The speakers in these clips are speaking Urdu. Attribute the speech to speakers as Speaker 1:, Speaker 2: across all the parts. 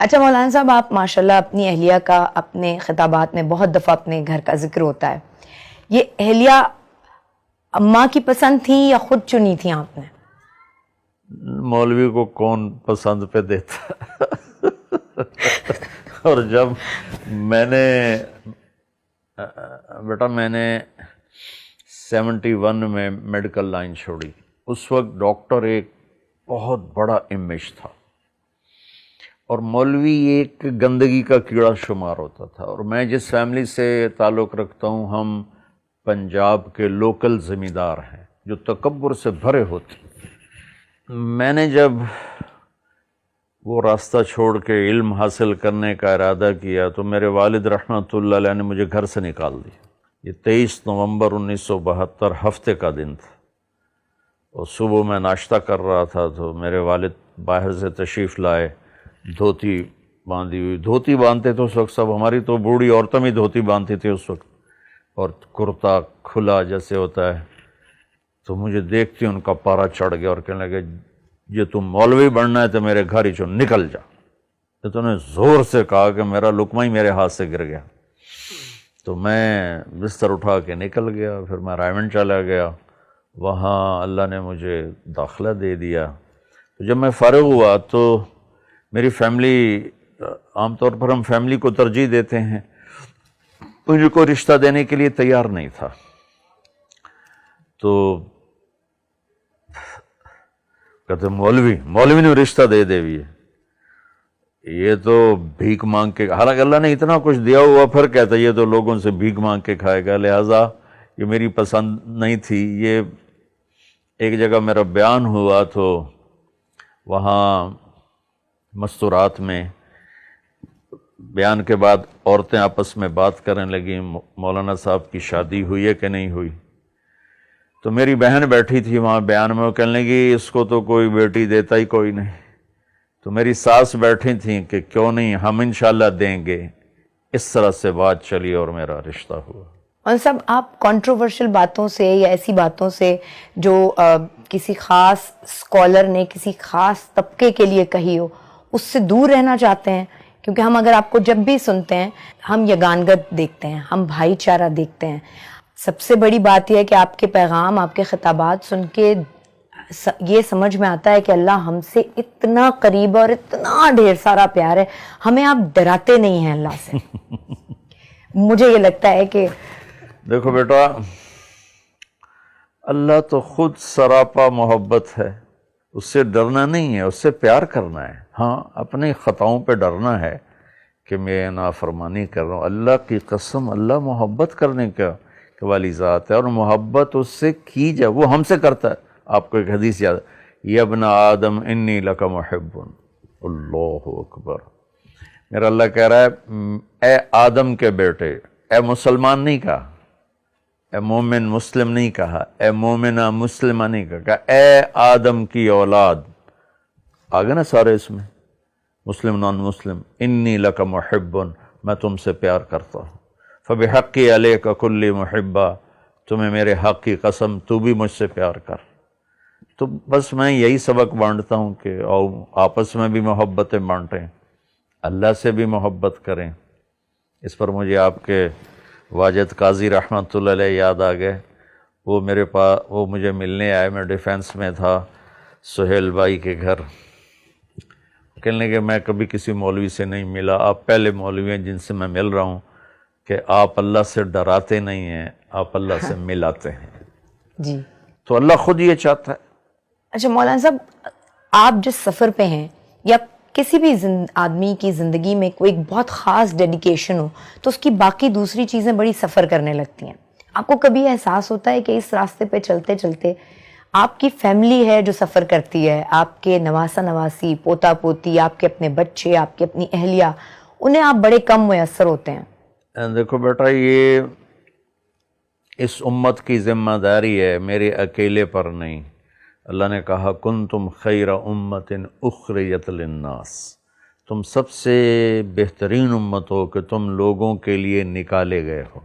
Speaker 1: اچھا مولانا صاحب، آپ ماشاءاللہ اپنی اہلیہ کا اپنے خطابات میں بہت دفعہ اپنے گھر کا ذکر ہوتا ہے، یہ اہلیہ اماں کی پسند تھیں یا خود چنی تھیں آپ نے؟
Speaker 2: مولوی کو کون پسند پہ دیتا اور جب میں نے بیٹا میں نے 71 میں میڈیکل لائن چھوڑی، اس وقت ڈاکٹر ایک بہت بڑا امیج تھا اور مولوی ایک گندگی کا کیڑا شمار ہوتا تھا، اور میں جس فیملی سے تعلق رکھتا ہوں ہم پنجاب کے لوکل زمیندار ہیں جو تکبر سے بھرے ہوتے ہیں۔ میں نے جب وہ راستہ چھوڑ کے علم حاصل کرنے کا ارادہ کیا تو میرے والد رحمۃ اللہ علیہ نے مجھے گھر سے نکال دیا۔ یہ 23 نومبر 1972 ہفتے کا دن تھا، اور صبح میں ناشتہ کر رہا تھا تو میرے والد باہر سے تشریف لائے، دھوتی باندھی ہوئی، دھوتی باندھتے تو اس وقت سب، ہماری تو بوڑھی عورتیں بھی دھوتی باندھتی تھی اس وقت، اور کرتا کھلا جیسے ہوتا ہے۔ تو مجھے دیکھتی ان کا پارا چڑھ گیا اور کہنے لگے یہ تم مولوی بننا ہے تو میرے گھر ہی چون نکل جا۔ تو انہوں نے زور سے کہا کہ میرا لقمہ ہی میرے ہاتھ سے گر گیا۔ تو میں بستر اٹھا کے نکل گیا، پھر میں رائمنڈ چلا گیا، وہاں اللہ نے مجھے داخلہ دے دیا۔ تو جب میں فارغ ہوا تو میری فیملی، عام طور پر ہم فیملی کو ترجیح دیتے ہیں، مجھے کوئی رشتہ دینے کے لیے تیار نہیں تھا۔ تو کہتے مولوی نے رشتہ دے بھی ہے، یہ تو بھیک مانگ کے، حالانکہ اللہ نے اتنا کچھ دیا ہوا، پھر کہتا ہے یہ تو لوگوں سے بھیک مانگ کے کھائے گا، لہٰذا یہ میری پسند نہیں تھی۔ یہ ایک جگہ میرا بیان ہوا تو وہاں مستورات میں بیان کے بعد عورتیں آپس میں بات کرنے لگیں مولانا صاحب کی شادی ہوئی ہے کہ نہیں ہوئی۔ تو میری بہن بیٹھی تھی وہاں بیان میں، وہ کہنے لگی اس کو تو کوئی بیٹی دیتا ہی کوئی نہیں۔ تو میری ساس بیٹھی تھیں کہ کیوں نہیں، ہم انشاءاللہ دیں گے۔ اس طرح سے بات چلی اور میرا رشتہ ہوا۔
Speaker 1: اور سب آپ کنٹروورشل باتوں سے یا ایسی باتوں سے جو کسی خاص اسکالر نے کسی خاص طبقے کے لیے کہی ہو، اس سے دور رہنا چاہتے ہیں؟ کیونکہ ہم اگر آپ کو جب بھی سنتے ہیں ہم یگانگت دیکھتے ہیں، ہم بھائی چارہ دیکھتے ہیں۔ سب سے بڑی بات یہ ہے کہ آپ کے پیغام، آپ کے خطابات سن کے یہ سمجھ میں آتا ہے کہ اللہ ہم سے اتنا قریب اور اتنا ڈھیر سارا پیار ہے، ہمیں آپ ڈراتے نہیں ہیں اللہ سے۔ مجھے یہ لگتا ہے کہ
Speaker 2: دیکھو بیٹا، اللہ تو خود سراپا محبت ہے، اس سے ڈرنا نہیں ہے، اس سے پیار کرنا ہے۔ ہاں اپنی خطاؤں پہ ڈرنا ہے کہ میں نافرمانی کر رہا ہوں۔ اللہ کی قسم، اللہ محبت کرنے کا والی ذات ہے، اور محبت اس سے کی جائے، وہ ہم سے کرتا ہے۔ آپ کو ایک حدیث یاد ہے، یا ابن آدم انی لک محب، اللہ اکبر۔ میرا اللہ کہہ رہا ہے اے آدم کے بیٹے، اے مسلمان نہیں کہا، اے مومن مسلم نہیں کہا، اے مومنہ مسلمہ نہیں کہا، اے آدم کی اولاد، آگے نا سارے اس میں، مسلم نان مسلم، انی لک محب، میں تم سے پیار کرتا ہوں، فبحقی علیک کلی محبہ، تمہیں میرے حق کی قسم تو بھی مجھ سے پیار کر۔ تو بس میں یہی سبق بانٹتا ہوں کہ آپس میں بھی محبتیں بانٹیں، اللہ سے بھی محبت کریں۔ اس پر مجھے آپ کے واجد قاضی رحمۃ اللہ علیہ یاد آ گئے، وہ میرے پاس، وہ مجھے ملنے آئے، میں ڈیفینس میں تھا سہیل بھائی کے گھر، کہنے لگے میں کبھی کسی مولوی سے نہیں ملا، آپ پہلے مولوی ہیں جن سے میں مل رہا ہوں کہ آپ اللہ سے ڈراتے نہیں ہیں، آپ اللہ سے ملاتے ہیں۔
Speaker 1: جی
Speaker 2: تو اللہ خود یہ چاہتا ہے۔
Speaker 1: اچھا مولانا صاحب، آپ جس سفر پہ ہیں یا کسی بھی آدمی کی زندگی میں کوئی ایک بہت خاص ڈیڈیکیشن ہو تو اس کی باقی دوسری چیزیں بڑی سفر کرنے لگتی ہیں۔ آپ کو کبھی احساس ہوتا ہے کہ اس راستے پہ چلتے چلتے آپ کی فیملی ہے جو سفر کرتی ہے، آپ کے نواسا نواسی، پوتا پوتی، آپ کے اپنے بچے، آپ کی اپنی اہلیہ، انہیں آپ بڑے کم میسر ہوتے ہیں؟
Speaker 2: دیکھو بیٹا، یہ اس امت کی ذمہ داری ہے، میرے اکیلے پر نہیں۔ اللہ نے کہا کنتم خیر امت اخرجت للناس، تم سب سے بہترین امت ہو کہ تم لوگوں کے لیے نکالے گئے ہو۔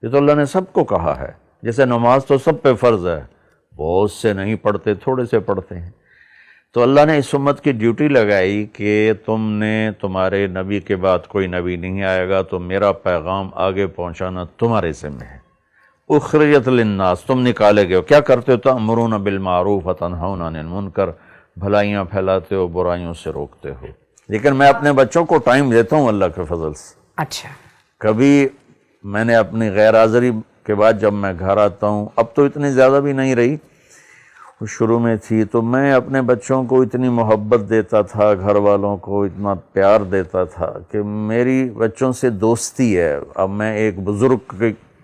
Speaker 2: یہ تو اللہ نے سب کو کہا ہے، جیسے نماز تو سب پہ فرض ہے، بہت سے نہیں پڑھتے، تھوڑے سے پڑھتے ہیں۔ تو اللہ نے اس امت کی ڈیوٹی لگائی کہ تمہارے نبی کے بعد کوئی نبی نہیں آئے گا، تو میرا پیغام آگے پہنچانا تمہارے ذمہ ہے۔ اخرجت للناس، تم نکالے گئے ہو، کیا کرتے ہو؟ تأمرون بالمعروف وتنہون عن المنکر، بھلائیاں پھیلاتے ہو، برائیوں سے روکتے ہو۔ لیکن میں اپنے بچوں کو ٹائم دیتا ہوں اللہ کے فضل سے۔
Speaker 1: اچھا،
Speaker 2: کبھی میں نے اپنی غیر حاضری کے بعد جب میں گھر آتا ہوں، اب تو اتنی زیادہ بھی نہیں رہی، شروع میں تھی، تو میں اپنے بچوں کو اتنی محبت دیتا تھا، گھر والوں کو اتنا پیار دیتا تھا کہ میری بچوں سے دوستی ہے۔ اب میں ایک بزرگ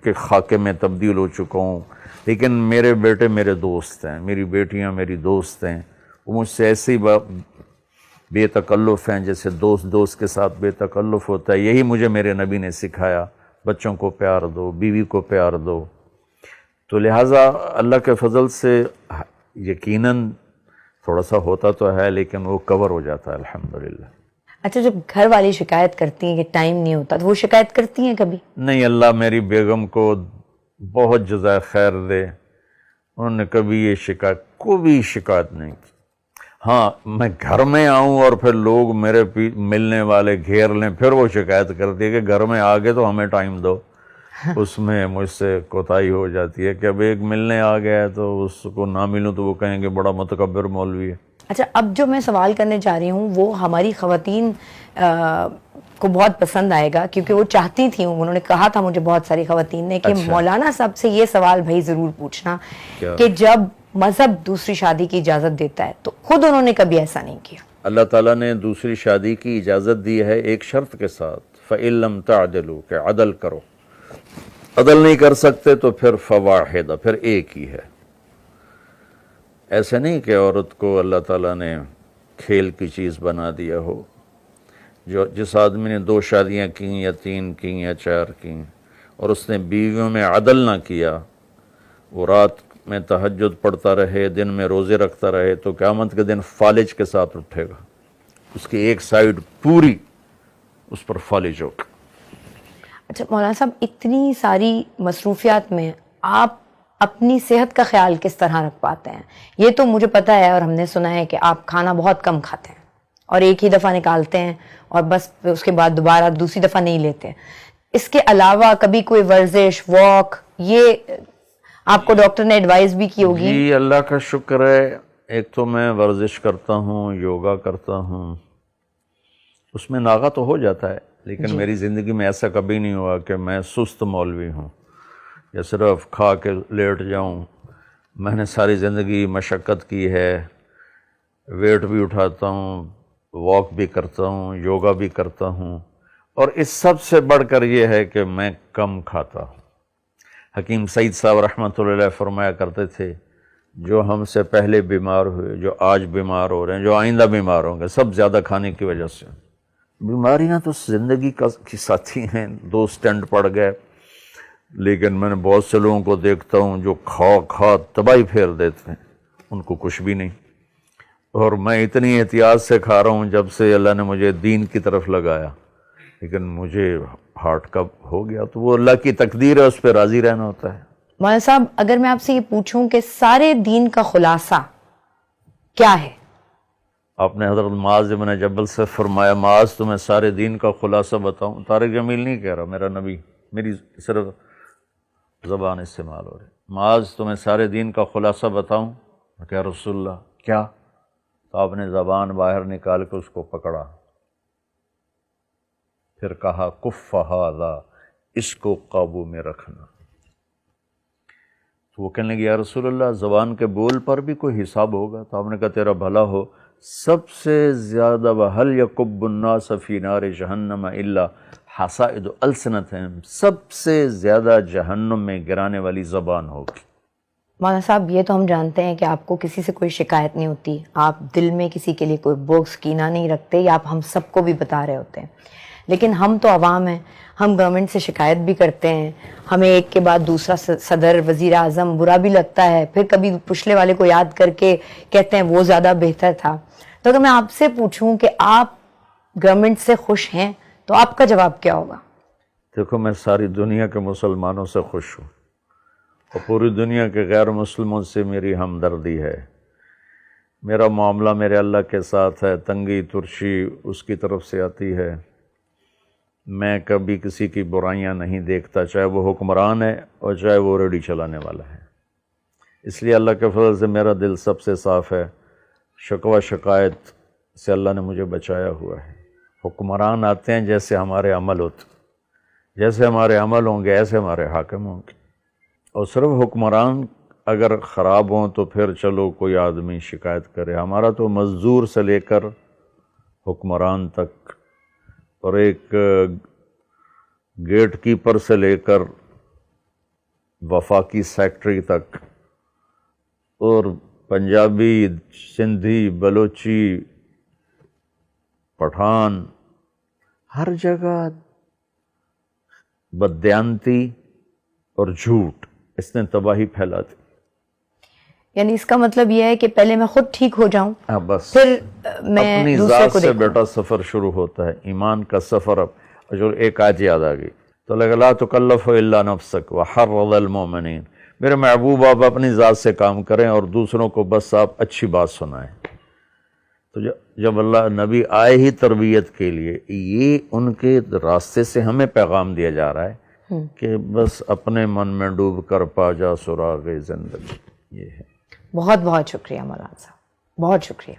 Speaker 2: کے خاکے میں تبدیل ہو چکا ہوں، لیکن میرے بیٹے میرے دوست ہیں، میری بیٹیاں میری دوست ہیں، وہ مجھ سے ایسے ہی بے تکلف ہیں جیسے دوست کے ساتھ بے تکلف ہوتا ہے۔ یہی مجھے میرے نبی نے سکھایا، بچوں کو پیار دو، بیوی کو پیار دو۔ تو لہٰذا اللہ کے فضل سے یقیناً تھوڑا سا ہوتا تو ہے، لیکن وہ کور ہو جاتا ہے الحمدللہ۔
Speaker 1: اچھا، جب گھر والی شکایت کرتی ہیں کہ ٹائم نہیں ہوتا، تو وہ شکایت کرتی ہیں کبھی؟
Speaker 2: نہیں، اللہ میری بیگم کو بہت جزائے خیر دے، انہوں نے کبھی یہ کوئی شکایت نہیں کی۔ ہاں، میں گھر میں آؤں اور پھر لوگ میرے ملنے والے گھیر لیں، پھر وہ شکایت کرتی ہے کہ گھر میں آگے تو ہمیں ٹائم دو۔ اس میں مجھ سے کوتاہی ہو جاتی ہے کہ اب ایک ملنے آ گیا ہے تو اس کو نہ ملوں تو وہ کہیں گے بڑا متکبر مولوی ہے۔
Speaker 1: اچھا، اب جو میں سوال کرنے جا رہی ہوں وہ ہماری خواتین کو بہت پسند آئے گا، کیونکہ وہ چاہتی تھیں، انہوں نے کہا تھا مجھے بہت ساری خواتین نے کہ مولانا صاحب سے یہ سوال بھائی ضرور پوچھنا کہ جب مذہب دوسری شادی کی اجازت دیتا ہے تو خود انہوں نے کبھی ایسا نہیں کیا۔ اللہ
Speaker 2: تعالیٰ نے دوسری شادی کی اجازت دی ہے ایک شرط کے ساتھ، فَإِن لَمْ تَعْدِلُوا، کہ عدل کرو۔ عدل نہیں کر سکتے تو پھر فواحدہ، پھر ایک ہی ہے۔ ایسے نہیں کہ عورت کو اللہ تعالیٰ نے کھیل کی چیز بنا دیا ہو۔ جس آدمی نے 2 شادیاں کیں یا 3 کیں یا 4 کیں اور اس نے بیویوں میں عدل نہ کیا، وہ رات میں تہجد پڑھتا رہے، دن میں روزے رکھتا رہے، تو قیامت کے دن فالج کے ساتھ اٹھے گا، اس کی ایک سائیڈ پوری اس پر فالج ہوگا۔
Speaker 1: اچھا مولانا صاحب، اتنی ساری مصروفیات میں آپ اپنی صحت کا خیال کس طرح رکھ پاتے ہیں؟ یہ تو مجھے پتہ ہے اور ہم نے سنا ہے کہ آپ کھانا بہت کم کھاتے ہیں اور ایک ہی دفعہ نکالتے ہیں اور بس اس کے بعد دوبارہ دوسری دفعہ نہیں لیتے۔ اس کے علاوہ کبھی کوئی ورزش، واک، یہ آپ کو ڈاکٹر نے ایڈوائز بھی کی ہوگی؟
Speaker 2: جی اللہ کا شکر ہے، ایک تو میں ورزش کرتا ہوں، یوگا کرتا ہوں، اس میں ناغہ تو ہو جاتا ہے، لیکن میری زندگی میں ایسا کبھی نہیں ہوا کہ میں سست مولوی ہوں یا صرف کھا کے لیٹ جاؤں۔ میں نے ساری زندگی مشقت کی ہے، ویٹ بھی اٹھاتا ہوں، واک بھی کرتا ہوں، یوگا بھی کرتا ہوں، اور اس سب سے بڑھ کر یہ ہے کہ میں کم کھاتا ہوں۔ حکیم سعید صاحب رحمۃ اللہ علیہ فرمایا کرتے تھے، جو ہم سے پہلے بیمار ہوئے، جو آج بیمار ہو رہے ہیں، جو آئندہ بیمار ہوں گے، سب زیادہ کھانے کی وجہ سے۔ بیماریاں تو زندگی کی ساتھی ہیں، 2 سٹنٹ پڑ گئے، لیکن میں نے بہت سے لوگوں کو دیکھتا ہوں جو کھا تباہی پھیر دیتے ہیں، ان کو کچھ بھی نہیں۔ اور میں اتنی احتیاط سے کھا رہا ہوں جب سے اللہ نے مجھے دین کی طرف لگایا، لیکن مجھے ہارٹ کا ہو گیا تو وہ اللہ کی تقدیر ہے، اس پہ راضی رہنا ہوتا ہے۔
Speaker 1: مولانا صاحب، اگر میں آپ سے یہ پوچھوں کہ سارے دین کا خلاصہ کیا ہے؟
Speaker 2: آپ نے حضرت معاذ بن جبل سے فرمایا، معاذ تمہیں سارے دین کا خلاصہ بتاؤں؟ طارق جمیل نہیں کہہ رہا، میرا نبی، میری صرف زبان استعمال ہو رہی۔ معاذ تمہیں سارے دین کا خلاصہ بتاؤں؟ میں کہا رسول اللہ کیا؟ تو آپ نے زبان باہر نکال کے اس کو پکڑا، پھر کہا کف ھذا، اس کو قابو میں رکھنا۔ تو وہ کہنے لگے یا رسول اللہ زبان کے بول پر بھی کوئی حساب ہوگا؟ تو آپ نے کہا تیرا بھلا ہو، سب سے زیادہ وَهَلْ يَكُبُّ النَّاسَ فِي نَارِ جَهَنَّمَ إِلَّا حَصَائِدُ أَلْسِنَتِهِمْ، سب سے زیادہ جہنم میں گرانے والی زبان ہوگی۔
Speaker 1: مولانا صاحب، یہ تو ہم جانتے ہیں کہ آپ کو کسی سے کوئی شکایت نہیں ہوتی، آپ دل میں کسی کے لیے کوئی بغض کینہ نہیں رکھتے، یا آپ ہم سب کو بھی بتا رہے ہوتے ہیں، لیکن ہم تو عوام ہیں، ہم گورنمنٹ سے شکایت بھی کرتے ہیں، ہمیں ایک کے بعد دوسرا صدر، وزیر اعظم برا بھی لگتا ہے، پھر کبھی پچھلے والے کو یاد کر کے کہتے ہیں وہ زیادہ بہتر تھا۔ تو اگر میں آپ سے پوچھوں کہ آپ گورنمنٹ سے خوش ہیں تو آپ کا جواب کیا ہوگا؟
Speaker 2: دیکھو، میں ساری دنیا کے مسلمانوں سے خوش ہوں اور پوری دنیا کے غیر مسلموں سے میری ہمدردی ہے، میرا معاملہ میرے اللہ کے ساتھ ہے، تنگی ترشی اس کی طرف سے آتی ہے، میں کبھی کسی کی برائیاں نہیں دیکھتا، چاہے وہ حکمران ہے اور چاہے وہ ریڈی چلانے والا ہے۔ اس لیے اللہ کے فضل سے میرا دل سب سے صاف ہے، شکوہ شکایت سے اللہ نے مجھے بچایا ہوا ہے۔ حکمران آتے ہیں جیسے ہمارے عمل ہوتے، جیسے ہمارے عمل ہوں گے ایسے ہمارے حاکم ہوں گے، اور صرف حکمران اگر خراب ہوں تو پھر چلو کوئی آدمی شکایت کرے، ہمارا تو مزدور سے لے کر حکمران تک، اور ایک گیٹ کیپر سے لے کر وفاقی سیکٹری تک، اور پنجابی، سندھی، بلوچی، پٹھان، ہر جگہ بددیانتی اور جھوٹ اس نے تباہی پھیلا دی۔
Speaker 1: یعنی اس کا مطلب یہ ہے کہ پہلے میں خود ٹھیک ہو جاؤں،
Speaker 2: بس
Speaker 1: پھر میں
Speaker 2: اپنی
Speaker 1: دوسرے
Speaker 2: ذات
Speaker 1: کو
Speaker 2: سے
Speaker 1: دیکھوں۔
Speaker 2: بیٹا سفر شروع ہوتا ہے، ایمان کا سفر۔ اب جو ایک آیت یاد آ گئی تو لگا لا تکلف الا نفسک وحرض المؤمنین، میرے محبوب آپ اپنی ذات سے کام کریں اور دوسروں کو بس آپ اچھی بات سنائیں۔ تو جب اللہ نبی آئے ہی تربیت کے لیے، یہ ان کے راستے سے ہمیں پیغام دیا جا رہا ہے کہ بس اپنے من میں ڈوب کر پا جا سراغ زندگی۔ یہ ہے۔
Speaker 1: بہت بہت شکریہ مولانا صاحب، بہت شکریہ۔